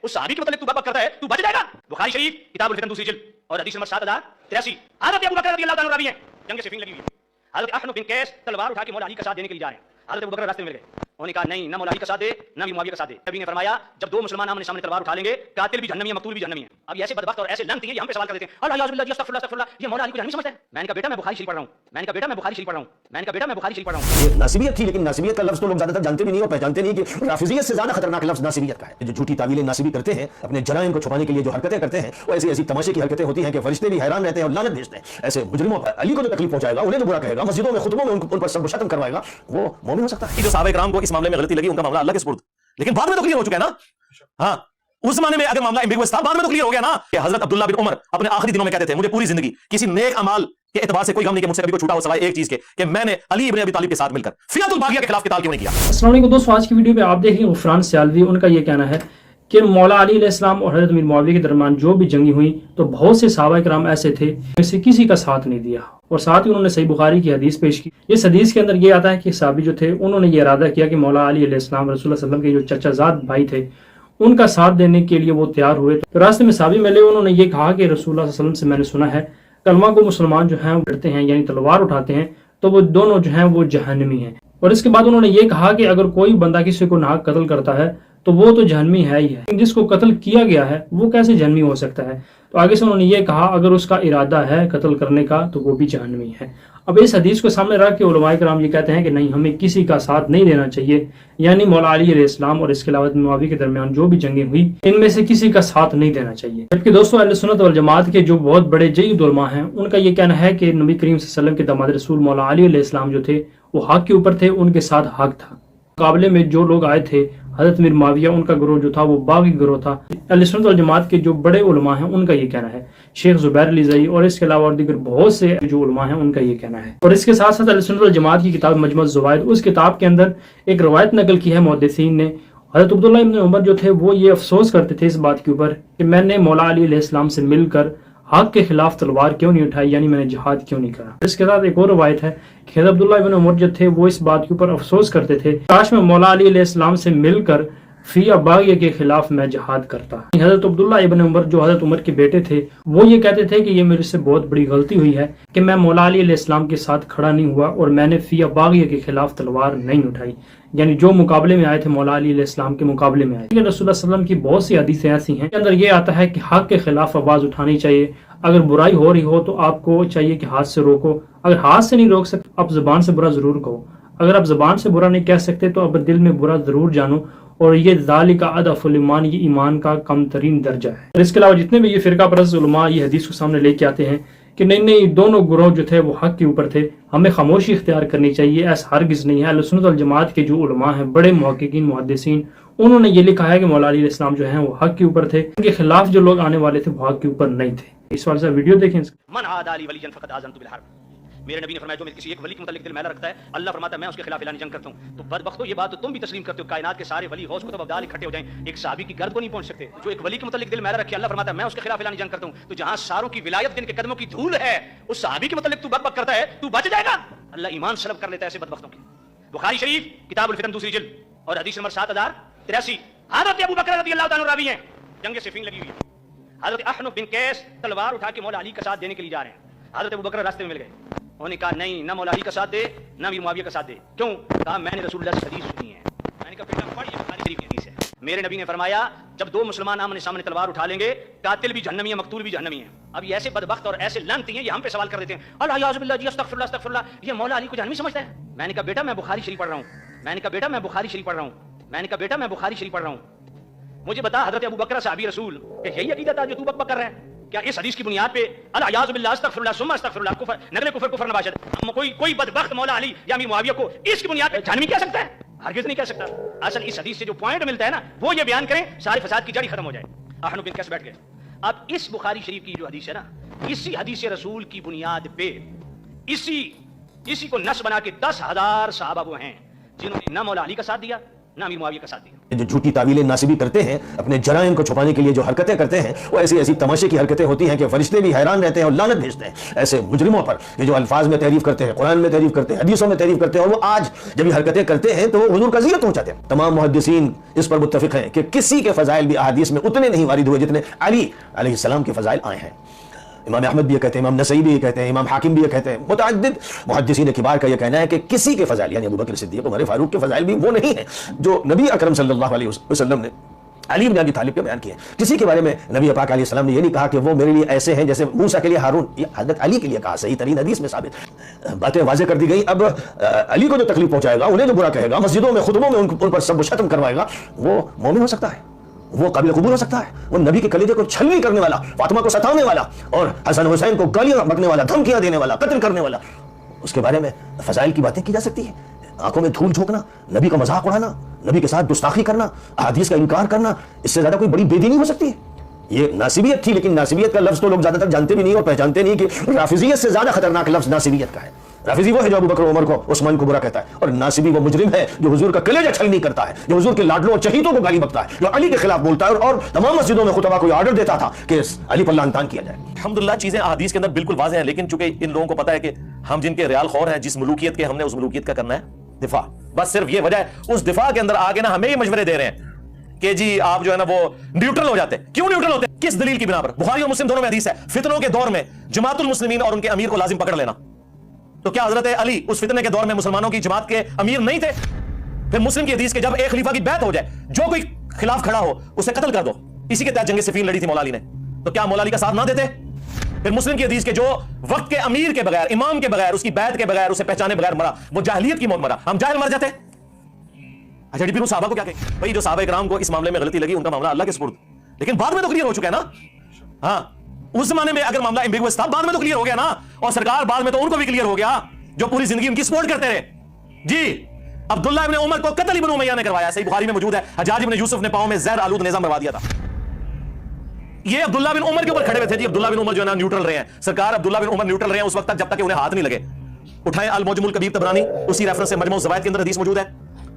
उस सहाबी के मतलब तू बक करता है, तू बच जाएगा। बुखारी शरीफ किताबुल फितन दूसरी जिल्द और हदीस नंबर 7083। हजरत अबू बकर रज़ियल्लाहु अन्हु रावी हैं, जंग सिफ़ीन लगी हुई है। हजरत अहनफ बिन कैस तलवार उठा के मौला अली का साथ देने के लिए जा रहे हैं। हजरत अबू बकर रास्ते में मिल गए, उन्होंने कहा नहीं, ना मौला अली का साथ दे, ना भी मुआविया का साथ दे। नबी ने फरमाया जब दो मुसलमान आमने सामने तलवार उठा लेंगे, कातिल भी जहन्नमी है, मकतूल भी जहन्नमी है। अब ये ऐसे बदबख्त और ऐसे लंगती हैं, ये हम पे सवाल कर देते हैं, अल्लाह याज़ बिल्लाह अस्तगफिरुल्लाह अस्तगफिरुल्लाह, ये मौला अली को जहन्नमी समझता है। मैंने कहा बेटा मैं बुखारी शरीफ पढ़ रहा हूं, मैंने कहा बेटा मैं बुखारी शरीफ पढ़ रहा हूं, मैंने कहा बेटा मैं बुखारी शरीफ पढ़ रहा हूं। ये नासिबियत थी, लेकिन नासिबियत का लफ्ज तो लोग ज्यादातर जानते भी नहीं और पहचानते नहीं कि राफिजियत से ज्यादा खतरनाक लफ्ज नासिबियत का है। जो झूठी तावीलें नासिबी करते हैं, अपने जराइम को छुपाने के लिए जो हरकतें करते हैं, वो ऐसी ऐसी तमाशे की हरकतें होती हैं कि फरिश्ते भी हैरान रहते हैं और लानत भेजते हैं। ऐसे मुजरिमों पर अली को जो तकलीफ पहुंचाएगा, उन्हें जो बुरा कहेगा, मस्जिदों में खुतबों में उन पर सब शतम करवाएगा, वो मोमिन हो सकता है। जो सहाबा किराम को इस मामले में गलती लगी, उनका मामला अल्लाह के सुपुर्द, लेकिन बाद में तो क्लियर हो चुका है ना। हाँ, उस जमाने में अगर मामला एम्बिगुअस था, बाद में तो क्लियर हो गया ना कि हजरत अब्दुल्लाह बिन उमर अपने आखिरी दिनों में कहते थे मुझे पूरी जिंदगी किसी नेक अमाल के एतबार से कोई गम नहीं कि मुझसे कभी कोई छूटा हो सिवाय एक चीज के कि मैंने अली इब्न अबी तालिब के साथ मिलकर फियातुल बागिया के खिलाफ किताल क्यों नहीं किया। अस्सलाम वालेकुम दोस्तों, आज की वीडियो में आप देखेंगे गुफरान सियालवी, उनका ये कहना है कि मौला अली अलैहिस्सलाम और हजरत अमीर मुआविया के दरमियान जो भी जंगी हुई तो बहुत से सहाबा किराम ऐसे थे जिनसे किसी का साथ नहीं दिया, और साथ ही उन्होंने सही बुखारी की हदीस पेश की। इस हदीस के अंदर ये आता है कि सहाबी जो थे उन्होंने ये इरादा किया कि मौला अली अलैहिस्सलाम रसूलुल्लाह सल्लल्लाहु अलैहि वसल्लम के जो चचाजाद भाई थे उनका साथ देने के लिए वो तैयार हुए। तो रास्ते में सहाबी मिले, उन्होंने ये कहा कि रसूलुल्लाह सल्लल्लाहु अलैहि वसल्लम से मैंने सुना है कलमा को मुसलमान जो हैं लड़ते हैं यानी तलवार उठाते हैं तो वो दोनों जो हैं वो जहन्नमी हैं। और इसके बाद उन्होंने ये कहा कि अगर कोई बंदा किसी को नाहक कत्ल करता है तो वो तो जहन्नमी है ही है, जिसको कत्ल किया गया है वो कैसे जहन्नमी हो सकता है। तो आगे से उन्होंने ये कहा अगर उसका इरादा है कत्ल करने का तो वो भी जहन्नमी है। अब इस हदीस को सामने रख के उलमाए किराम ये कहते हैं कि नहीं, हमें किसी का साथ नहीं देना चाहिए, यानी मौला अली अलैहिस्सलाम और इसके अलावा मुआविया के दरमियान जो भी जंगें हुई इनमें से किसी का साथ नहीं देना चाहिए। जबकि दोस्तों अहले सुन्नत वल जमात के जो बहुत बड़े जय्यद उलमा हैं उनका ये कहना है कि नबी करीम सल्लल्लाहु अलैहि वसल्लम के दामाद रसूल मौला अली अलैहिस्सलाम जो थे वो हक के ऊपर थे, उनके साथ हक था। मुकाबले में जो लोग आए थे हजरत अमीर मुआविया उनका गिरोह जो था वो बागी गिरोह था। अहले सुन्नत वल जमात के जो बड़े उलमा हैं उनका ये कहना है, शेख जुबैर अली ज़ई और इसके अलावा और दीगर बहुत से जो उलमा हैं उनका ये कहना है। और इसके साथ साथ अहले सुन्नत वल जमात की किताब मजमा ज़वाइद, उस किताब के अंदर एक रवायत नकल की है मुहद्दिसीन ने, हजरत अब्दुल्लाह इब्न उमर जो थे वो ये अफसोस करते थे इस बात के ऊपर कि मैंने मौला अली अलैहिस्सलाम से मिलकर हक के खिलाफ तलवार क्यों नहीं उठाई, यानी मैंने जिहाद क्यों नहीं करा। इसके साथ एक और रवायत है कि हजरत अब्दुल्लाह इब्न उमर जो थे वो इस बात के ऊपर अफसोस करते थे काश मैं मौला अली अलैहिस्सलाम से मिलकर फिया बागिया के खिलाफ मैं जिहाद करता। हजरत अब्दुल्लाह इब्न उमर जो हजरत उमर के बेटे थे वो ये कहते थे कि ये मेरे से बहुत बड़ी गलती हुई है कि मैं मौला अली अलैहिस्सलाम के साथ खड़ा नहीं हुआ और मैंने फिया बागिया के खिलाफ तलवार नहीं उठाई, यानी जो मुकाबले में आए थे मौला अली अलैहिस्सलाम के मुकाबले में आए। रसूलुल्लाह सल्लल्लाहु अलैहि वसल्लम की बहुत सी हदीसें ऐसी हैं के अंदर ये आता है कि हक के खिलाफ आवाज उठानी चाहिए। अगर बुराई हो रही हो तो आपको चाहिए कि हाथ से रोको, अगर हाथ से नहीं रोक सकते आप जुबान से बुरा जरूर कहो, अगर आप जुबान से बुरा नहीं कह सकते तो अब दिल में बुरा जरूर जानो, और ये ज़ालिका अदफुल ईमान, ये ईमान का कम तरीन दर्जा है। और इसके अलावा जितने भी ये फिरका परस्त उलमा ये हदीस को सामने लेके आते हैं कि नहीं नहीं दोनों गुरोह जो थे वो हक के ऊपर थे, हमें खामोशी इख्तियार करनी चाहिए, ऐसा हरगिज़ नहीं है। अहले सुन्नत वल जमात के जो उलमा हैं बड़े मुहक्किकीन मुहद्दिसीन उन्होंने ये लिखा है कि मौला अली अलैहिस्सलाम जो हैं वो हक के ऊपर थे, उनके खिलाफ जो लोग आने वाले थे वो हक के ऊपर नहीं थे। इस वाले से वीडियो देखें। मन आदा अली वलियन फक़द आज़नतु बिल हर्ब। मेरे नबी ने फरमाया जो किसी एक वली के मुतालिक दिल मैला रखता है अल्लाह फरमाता है मैं उसके खिलाफ ऐलान जंग करता हूं। तो बदबख्तो ये बात तो तुम भी तस्लीम करते हो, कायनात के सारे वली गौस कुतुब अब्दाल इकट्ठे हो जाएं एक सहाबी की गर्द को नहीं पहुंच सकते। जो एक वली के मुतालिक दिल मैला रखे अल्लाह फरमाता है मैं उसके खिलाफ ऐलान जंग करता हूं। तो जहां सारों की विलायत जिनके कदमों की धूल है उस सहाबी के मुतालिक तू बक करता है, तू बच जाएगा। अल्लाह ईमान सलब कर लेता है ऐसे बदबख्तों की। बुखारी शरीफ किताबुल फितन दूसरी जिल्द और हदीस नंबर 7083। हजरत अबू बकर रज़ियल्लाहु अन्हु रावी हैं, जंग सिफ़ीन लगी हुई है। हजरत अहनफ बिन कैस तलवार उठा के मौला अली का साथ देने के लिए जा रहे हैं। हजरत अबू बकर रास्ते में मिल गए, उन्होंने कहा नहीं, ना मौला अली का साथ दे, ना भी मुआविया का साथ दे। क्यों? कहा मैंने रसूलुल्लाह से हदीस सुनी है। मैंने कहा बेटा पढ़, ये बुखारी शरीफ की हदीस है। मेरे नबी ने फरमाया जब दो मुसलमान आमने सामने तलवार उठा लेंगे कातिल भी जहन्नमी है, मकतूल भी जहन्नमी है। अब ये ऐसे बदबख्त और ऐसे लंगती हैं, ये हम पे सवाल कर देते हैं, अल्लाह याज़ बिल्लाह अस्तगफिरुल्लाह अस्तगफिरुल्लाह, ये मौला अली को जहन्नमी समझता है। मैंने कहा बेटा मैं बुखारी शरीफ पढ़ रहा हूं, मैंने कहा बेटा मैं बुखारी शरीफ पढ़ रहा हूं, मैंने कहा बेटा मैं बुखारी शरीफ पढ़ रहा हूं। मुझे बता हजरत अबू बकर सहाबी रसूल कि यही अकीदा था जो तू बक कर रहा है? क्या इस हदीस की बुनियाद पे अल्लाह याज़ बिल्लाह अस्तगफिरुल्लाह सुम्मा अस्तगफिरुल्लाह कुफर नगले कुफर नबाशत कोई बदबख्त मौला अली या अमीर मुआविया को इसकी बुनियाद पे जहन्नमी कह सकता है? हरगिज़ नहीं कह सकता। असल इस हदीस से जो पॉइंट मिलता है ना वो ये बयान करें सारे फसाद की जड़ खत्म हो जाए। अहनफ बिन कैस बैठ गए। अब इस बुखारी शरीफ की जो हदीस है ना, इसी हदीस रसूल की बुनियाद पे इसी को नस बना के 10,000 सहाबा वो हैं जिन्होंने ना मौला अली का साथ दिया, ना अमीर मुआविया का साथ दिया। जो झूठी तावीलें नासिबी करते हैं, अपने जराइम को छुपाने के लिए जो हरकतें करते हैं, वो ऐसी ऐसी तमाशे की हरकतें होती हैं कि फरिश्ते भी हैरान रहते हैं और लानत भेजते हैं ऐसे मुजरिमों पर कि जो अल्फाज में तारीफ करते हैं, कुरान में तारीफ करते हैं, हदीसों में तारीफ करते हैं, और वो आज जब ये हरकतें करते हैं तो वो हुजूर का ज़िक्र पहुंचाते हैं। तमाम मुहद्दिसीन इस पर मुत्तफिक हैं कि किसी के फ़ज़ाइल भी अहादीस में उतने नहीं वारिद हुए जितने अली अलैहिस्सलाम के फ़ज़ाइल आए हैं। इमाम अहमद भी ये कहते हैं, इमाम नसई भी ये कहते हैं, इमाम हाकिम भी ये कहते हैं, मुतअद्दिद मुहद्दिसीन किबार का ये कहना है कि किसी के फ़ज़ाइल यानी अबू बकर सिद्दीक़, उमर फारूक के फ़ज़ाइल भी वो नहीं है जो नबी अकरम सल्लल्लाहु अलैहि वसल्लम ने अली इब्न अबी तालिब के बयान किए। किसी के बारे में नबी पाक अलैहि सलाम ने ये नहीं कहा कि वो मेरे लिए ऐसे हैं जैसे मूसा के लिए हारून, ये हज़रत अली के लिए कहा। सही तरीन हदीस में साबित बातें वाज़ेह कर दी गई। अब अली को जो तकलीफ पहुंचाएगा, उन्हें जो बुरा कहेगा, मस्जिदों में खुतबों में उन पर सब शत्म करवाएगा, वो मोमिन हो सकता है, वो काबिल कबूल हो सकता है। वो नबी के कलेजे को छलनी करने वाला, फातिमा को सताने वाला और हसन हुसैन को गालियां बकने वाला, धमकियां देने वाला, कत्ल करने वाला, उसके बारे में फजाइल की बातें की जा सकती है। आंखों में धूल झोंकना, नबी का मजाक उड़ाना, नबी के साथ गुस्ताखी करना, हदीस का इनकार करना, इससे ज्यादा कोई बड़ी बेदीनी हो सकती है। ये नासिबियत थी, लेकिन नासिबियत का लफ्ज तो लोग ज्यादातर जानते भी नहीं और पहचानते नहीं कि राफिजियत से ज्यादा खतरनाक लफ्ज नासिबियत का है। राफिजी वो है जो अबू बकर उमर को, उस्मान को बुरा कहता है, और नासिबी वो मुजरिम है जो हुजूर का कलेजा छलनी करता है, जो हुजूर के लाडलों और चहीतों को गाली बकता है, जो अली के खिलाफ बोलता है और तमाम मस्जिदों में खुतबा को ऑर्डर देता था कि अली पर लानतान किया जाए। अल्हम्दुलिल्लाह चीजें अहादीस के अंदर बिल्कुल वाज़ेह हैं, लेकिन चूंकि इन लोगों को पता है कि हम जिनके रियाल खौर हैं, जिस मुलूकियत के, हमने उस मुलूकियत का करना है दिफा। बस सिर्फ ये वजह है, उस दिफा के अंदर आगे ना हमें ही मशवरे दे रहे हैं कि जी आप जो है ना वो न्यूट्रल हो जाते हैं। क्यों न्यूट्रल होते हैं? किस दलील की बिना पर? बुखारी और मुस्लिम दोनों में हदीस है, फितनों के दौर में जमातुल मुस्लिमीन और उनके अमीर को लाजिम पकड़ लेना। तो क्या हजरत अली उस फितने के दौर में मुसलमानों की जमात के अमीर नहीं थे? फिर मुस्लिम की हदीस के जब एक खलीफा की बैत हो जाए, जो कोई खिलाफ खड़ा हो उसे कत्ल कर दो। इसी के तहत जंग सिफीन लड़ी थी मौला अली ने, तो क्या मौला अली का साथ ना देते? फिर मुस्लिम की हदीस के जो वक्त के अमीर के बगैर, इमाम के बगैर, उसकी बैत के बगैर, उसे पहचाने बगैर मरा, वो जाहिलियत की मौत मरा, हम जाहिल मर जाते। अच्छा फिर सहाबा को क्या कहें? भाई जो सहाबा इकराम को इस मामले में गलती लगी, उनका मामला अल्लाह के सुपुर्द, लेकिन बाद में तो क्लियर हो चुका है ना। हाँ, उस जमाने में अगर मामला एम्बिगुअस था, बाद में तो क्लियर हो गया ना। और सरकार बाद में तो उनको भी क्लियर हो गया जो पूरी जिंदगी उनकी सपोर्ट करते रहे। जी अब्दुल्ला इब्न उमर को कत्ल इब्न उमैया ने करवाया, सही बुखारी में मौजूद है। हज्जाज इब्न यूसुफ ने पांव में जहर आलूद नेज़ा मरवा दिया था। ये अब्दुल्ला बिन उमर के ऊपर खड़े हुए थे जी। अब्दुल्ला बिन उमर जो है ना न्यूट्रल रहे हैं, सरकार अब्दुल्ला बिन उमर न्यूट्रल रहे हैं उस वक्त तक जब तक कि उन्हें हाथ नहीं लगे। उठाएं अल मुजमुल कबीर तबरानी, उसी रेफरेंस से मजमू ज़वाइद के अंदर हदीस मौजूद है,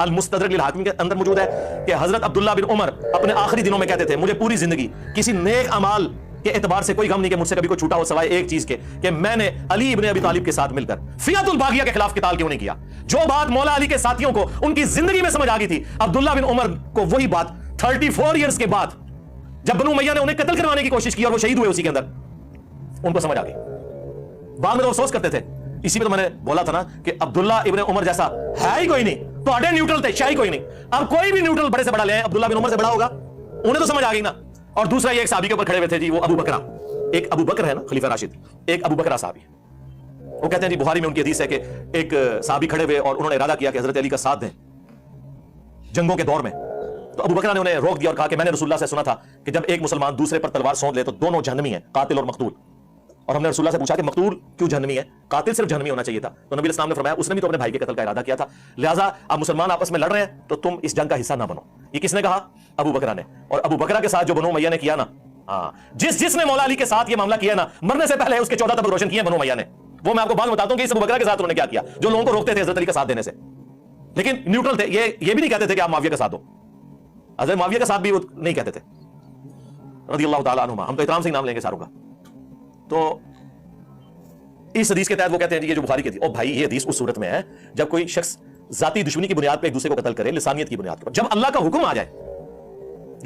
अल मुस्तदरक लिल हाकिम के अंदर मौजूद है कि हजरत अब्दुल्ला बिन उमर अपने आखिरी दिनों में कहते थे, मुझे पूरी जिंदगी किसी नेक अमाल के एतबार से कोई गम नहीं कि मुझसे कभी कोई छूटा हो, सवाए एक चीज के कि मैंने अली इब्न अबी तालिब के साथ मिलकर फियातुल बागिया के खिलाफ किताल क्यों नहीं किया। जो बात मौला अली के साथियों को उनकी जिंदगी में समझ आ गई थी, अब्दुल्ला बिन उमर को वही बात 34 ईयर्स के बाद जब बनु उमैया ने उन्हें कत्ल करवाने की कोशिश की और वो शहीद हुए उसी के अंदर, उनको समझ आ गई। बाद में तो अफसोस करते थे। इसी में तो मैंने बोला था ना कि अब्दुल्ला इब्न उमर जैसा है ही कोई नहीं, तो अडे न्यूट्रल थे, शाही कोई नहीं। अब कोई भी न्यूट्रल बड़े से बड़ा ले आए, अब्दुल्ला बिन उमर से बड़ा होगा, उन्हें तो समझ आ गई ना। और दूसरा ये एक साहबी के ऊपर खड़े हुए थे जी, वो अबू बकरा, एक अबू बकर है ना खलीफा राशिद, एक अबू बकरा साहबी। वो कहते हैं जी बुखारी में उनकी हदीस है कि एक साहबी खड़े हुए और उन्होंने इरादा किया कि हजरत अली का साथ दें जंगों के दौर में। तो अबू बकरा ने उन्हें रोक दिया और कहा कि मैंने रसूलुल्लाह से सुना था कि जब एक मुसलमान दूसरे पर तलवार सौंध ले तो दोनों जहन्नमी हैं, कातिल और मकतूल। और हमने रसूलुल्लाह से पूछा कि मकतूल क्यों जहन्नमी है, कातिल सिर्फ जहन्नमी होना चाहिए था। तो नबी इस्लाम ने फरमाया उसने भी तो अपने भाई के कत्ल का इरादा किया था, लिहाजा अब मुसलमान आपस में लड़ रहे हैं तो तुम इस जंग का हिस्सा ना बनो। ये किसने कहा? अबू बकरा ने। और अबू बकरा के साथ जो बनु उमैया ने किया ना, जिसने मौला अली के साथ ये मामला किया ना, मरने से पहले उसके 14 तबक रोशन किए बनु उमैया ने। वो मैं आपको बाद बताता हूं कि इस अबू बकरा के साथ उन्होंने क्या किया, जो लोगों को रोकते थे हजरत अली का साथ देने से, लेकिन न्यूट्रल थे। ये भी नहीं कहते थे कि आप मुआविया का साथ दो, हजरत मुआविया का साथ भी वो नहीं कहते थे रज़ियल्लाहु ताला अन्हुमा। हम तो इकराम से नाम लेंगे सारों का। तो इस हदीस के तहत वो कहते हैं ये जो बुखारी की थी, ओ भाई ये हदीस उस सूरत में है जब कोई शख्स जाती दुश्मनी की बुनियाद पर एक दूसरे को कत्ल करे, लिसानियत की बुनियाद पर। जब अल्लाह का हुक्म आ जाए,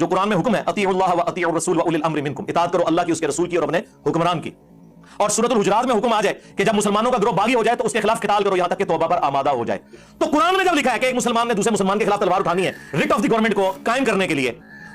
जो कुरान में हुक्म है, अतीउल्लाह व अतीउर रसूल व उलिल अम्रि मिनकुम, इताअत करो अल्लाह की, उसके रसूल की और अपने हुक्मरान की। और सूरतुल हुजरात में हुक्म आ जाए कि जब मुसलमानों का ग्रोह बागी हो जाए तो उसके खिलाफ किताल करो यहां तक कि तौबा पर आमादा हो जाए। तो कुरान में जब लिखा है कि एक मुसलमान ने दूसरे मुसलमान के खिलाफ तलवार उठानी है रिट ऑफ द गवर्नमेंट को कायम करने के लिए,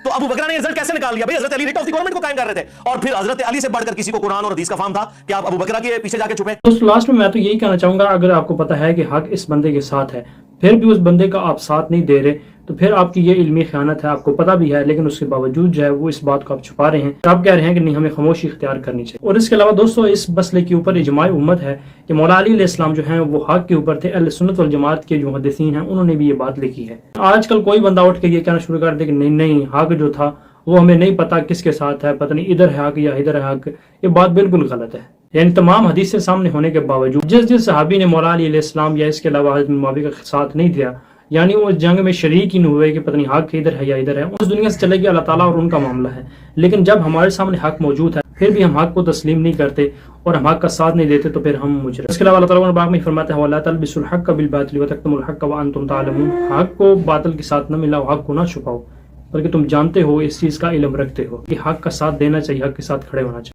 तो अबू बकरा ने रिजल्ट कैसे निकाल लिया? भाई हजरत Ali writ of the government को कायम कर रहे थे, और फिर हजरत अली से बढ़कर किसी को कुरान और हदीस का फाहम था कि आप अबू बकरा के पीछे जाके छुपे। दोस्तों लास्ट में मैं तो यही कहना चाहूंगा, अगर आपको पता है कि हक इस बंदे के साथ है, फिर भी उस बंदे का आप साथ नहीं दे रहे, तो फिर आपकी ये इल्मी खयानत है। आपको पता भी है लेकिन उसके बावजूद जो है वो इस बात को आप छुपा रहे हैं। आप कह रहे हैं कि नहीं हमें खामोशी इख्तियार करनी चाहिए। और इसके अलावा दोस्तों इस मसले के ऊपर इजमाई उम्मत है कि मौला अली अलैहिस्सलाम जो हैं वो हक के ऊपर थे। अहले सुन्नत वल जमात के जो मुहद्दिसीन हैं उन्होंने भी ये बात लिखी है। आजकल कोई बंदा उठ के ये कहना शुरू कर दे कि नहीं हक जो था वो हमें नहीं पता किसके साथ है, पता नहीं इधर है हक या इधर है हक, ये बात बिल्कुल गलत है। यानी तमाम हदीसें सामने होने के बावजूद जिस सहाबी ने मौला अली अलैहिस्सलाम या इसके अलावा हज़रत मुआविया का साथ नहीं दिया, یعنی وہ اس جنگ میں شریک ہی نہیں ہوئے کہ پتہ نہیں حق ادھر ہے یا ادھر ہے. اس دنیا سے چلے گی اللہ تعالیٰ اور ان کا معاملہ ہے. لیکن جب ہمارے سامنے حق موجود ہے پھر بھی ہم حق کو تسلیم نہیں کرتے اور ہم حق کا ساتھ نہیں دیتے تو پھر ہم مجرم. اس کے علاوہ اللہ تعالیٰ باغ میں فرماتے ہیں وَلَا تَلْبِسُوا الْحَقَّ بِالْبَاطِلِ وَتَكْتُمُوا الْحَقَّ وَأَنْتُمْ تَعْلَمُونَ. حق کو باطل کے ساتھ نہ ملاؤ, حق کو نہ چھپاؤ بلکہ تم جانتے ہو, اس چیز کا علم رکھتے ہو کہ حق کا ساتھ دینا چاہیے, حق کے ساتھ کھڑے ہونا چاہیے.